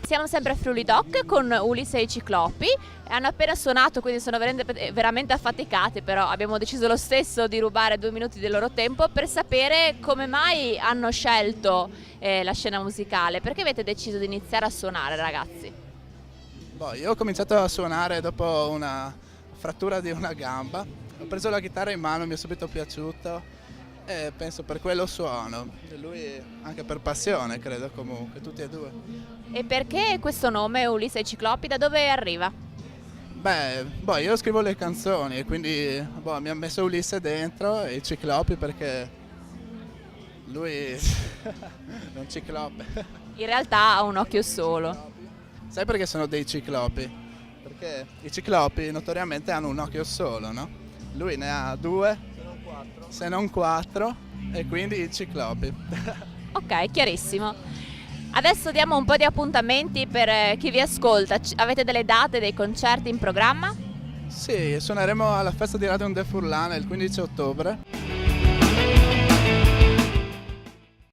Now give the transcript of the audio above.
Siamo sempre a Friuli Doc con Ulisse e i Ciclopi. Hanno appena suonato, quindi sono veramente affaticati, però abbiamo deciso lo stesso di rubare 2 minuti del loro tempo per sapere come mai hanno scelto la scena musicale. Perché avete deciso di iniziare a suonare, ragazzi? Boh, io ho cominciato a suonare dopo una frattura di una gamba. Ho preso la chitarra in mano, mi è subito piaciuto e penso per quello suono. E lui anche per passione, credo, comunque, tutti e due. E perché questo nome, Ulisse e i Ciclopi, da dove arriva? Boh, io scrivo le canzoni e quindi mi ha messo Ulisse dentro e i Ciclopi perché lui è un ciclope. In realtà ha un occhio solo. Sai perché sono dei ciclopi? Perché i ciclopi notoriamente hanno un occhio solo, no? Lui ne ha 2, se non 4, e quindi i ciclopi. Ok, chiarissimo. Adesso diamo un po' di appuntamenti per chi vi ascolta. Avete delle date, dei concerti in programma? Sì, suoneremo alla festa di Radio De Furlane il 15 ottobre.